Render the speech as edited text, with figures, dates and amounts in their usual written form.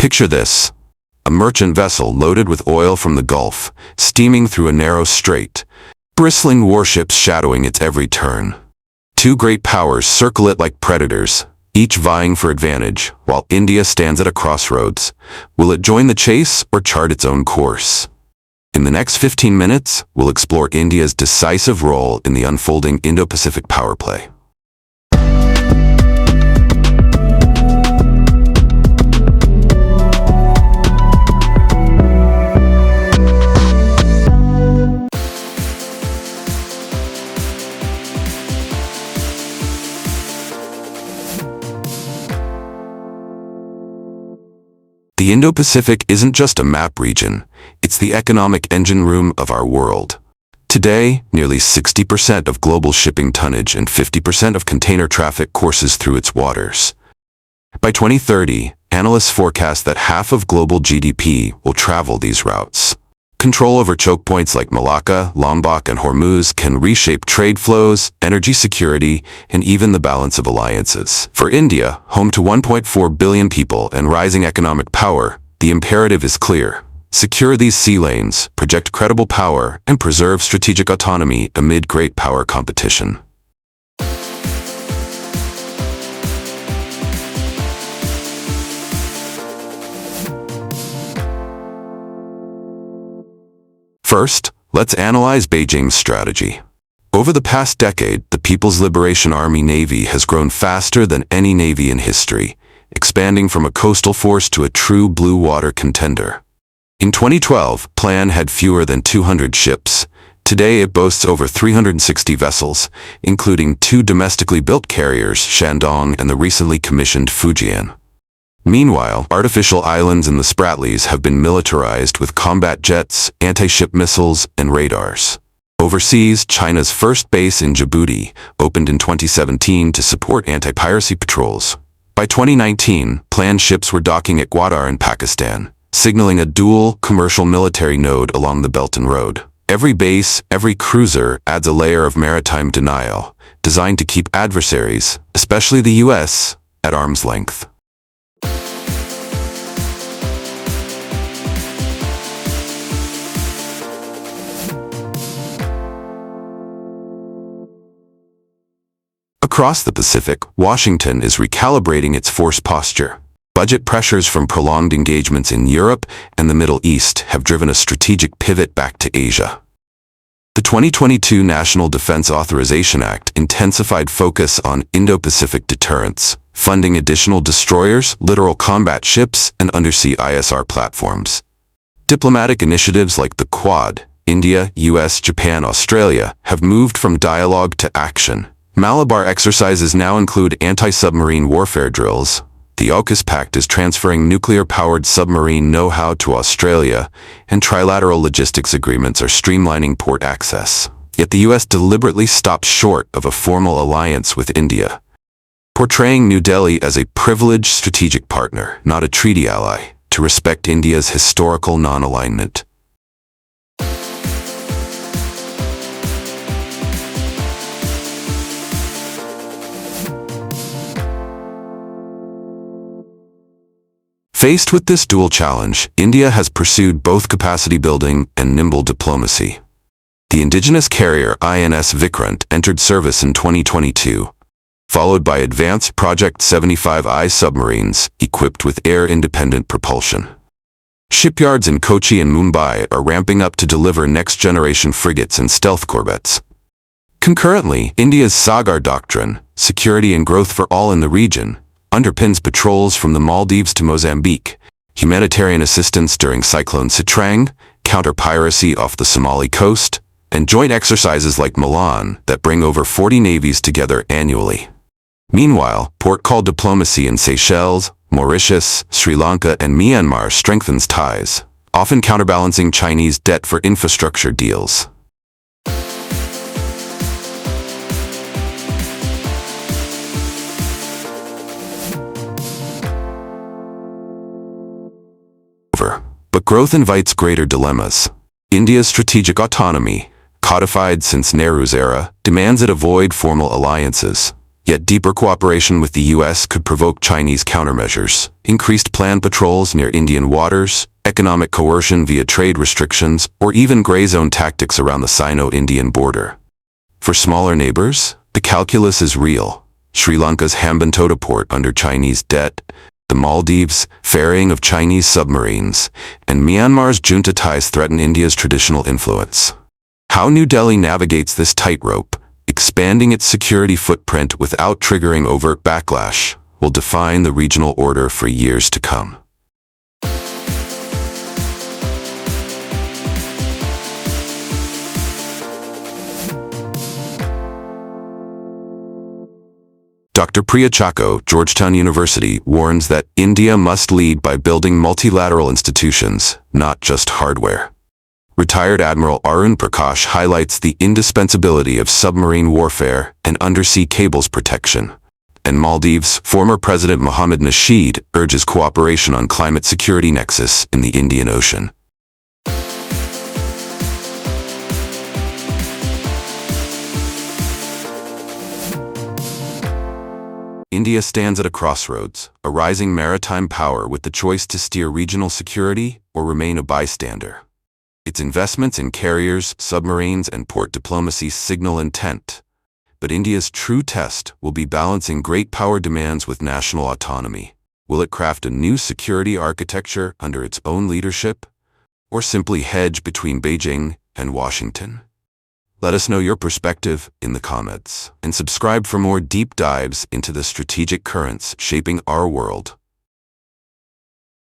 Picture this: a merchant vessel loaded with oil from the Gulf, steaming through a narrow strait, bristling warships shadowing its every turn. Two great powers circle it like predators, each vying for advantage, while India stands at a crossroads. Will it join the chase or chart its own course? In the next 15 minutes, we'll explore India's decisive role in the unfolding Indo-Pacific power play. The Indo-Pacific isn't just a map region, it's the economic engine room of our world. Today, nearly 60% of global shipping tonnage and 50% of container traffic courses through its waters. By 2030, analysts forecast that half of global GDP will travel these routes. Control over choke points like Malacca, Lombok, and Hormuz can reshape trade flows, energy security, and even the balance of alliances. For India, home to 1.4 billion people and rising economic power, the imperative is clear: secure these sea lanes, project credible power, and preserve strategic autonomy amid great power competition. First, let's analyze Beijing's strategy. Over the past decade, the People's Liberation Army Navy has grown faster than any navy in history, expanding from a coastal force to a true blue water contender. In 2012, Plan had fewer than 200 ships. Today it boasts over 360 vessels, including 2 domestically built carriers, Shandong and the recently commissioned Fujian. Meanwhile, artificial islands in the Spratlys have been militarized with combat jets, anti-ship missiles, and radars. Overseas, China's first base in Djibouti opened in 2017 to support anti-piracy patrols. By 2019, planned ships were docking at Gwadar in Pakistan, signaling a dual commercial military node along the Belt and Road. Every base, every cruiser adds a layer of maritime denial, designed to keep adversaries, especially the US, at arm's length. Across the Pacific, Washington is recalibrating its force posture. Budget pressures from prolonged engagements in Europe and the Middle East have driven a strategic pivot back to Asia. The 2022 National Defense Authorization Act intensified focus on Indo-Pacific deterrence, funding additional destroyers, littoral combat ships, and undersea ISR platforms. Diplomatic initiatives like the QUAD, India, US, Japan, Australia, have moved from dialogue to action. Malabar exercises now include anti-submarine warfare drills. The AUKUS Pact is transferring nuclear-powered submarine know-how to Australia, and trilateral logistics agreements are streamlining port access. Yet the US deliberately stops short of a formal alliance with India, portraying New Delhi as a privileged strategic partner, not a treaty ally, to respect India's historical non-alignment. Faced with this dual challenge, India has pursued both capacity building and nimble diplomacy. The indigenous carrier INS Vikrant entered service in 2022, followed by advanced Project 75I submarines equipped with air-independent propulsion. Shipyards in Kochi and Mumbai are ramping up to deliver next-generation frigates and stealth corvettes. Concurrently, India's SAGAR doctrine, security and growth for all in the region, underpins patrols from the Maldives to Mozambique, humanitarian assistance during Cyclone Sitrang, counter-piracy off the Somali coast, and joint exercises like Milan that bring over 40 navies together annually. Meanwhile, port-call diplomacy in Seychelles, Mauritius, Sri Lanka, and Myanmar strengthens ties, often counterbalancing Chinese debt for infrastructure deals. But growth invites greater dilemmas. India's strategic autonomy, codified since Nehru's era, demands it avoid formal alliances. Yet deeper cooperation with the U.S. could provoke Chinese countermeasures, increased planned patrols near Indian waters, economic coercion via trade restrictions, or even gray zone tactics around the Sino-Indian border. For smaller neighbors, the calculus is real. Sri Lanka's Hambantota port under Chinese debt, the Maldives' ferrying of Chinese submarines, and Myanmar's junta ties threaten India's traditional influence. How New Delhi navigates this tightrope, expanding its security footprint without triggering overt backlash, will define the regional order for years to come. Dr. Priya Chacko, Georgetown University, warns that India must lead by building multilateral institutions, not just hardware. Retired Admiral Arun Prakash highlights the indispensability of submarine warfare and undersea cables protection. And Maldives' former President Mohammed Nasheed urges cooperation on climate security nexus in the Indian Ocean. India stands at a crossroads, a rising maritime power with the choice to steer regional security or remain a bystander. Its investments in carriers, submarines, and port diplomacy signal intent. But India's true test will be balancing great power demands with national autonomy. Will it craft a new security architecture under its own leadership, or simply hedge between Beijing and Washington? Let us know your perspective in the comments, and subscribe for more deep dives into the strategic currents shaping our world.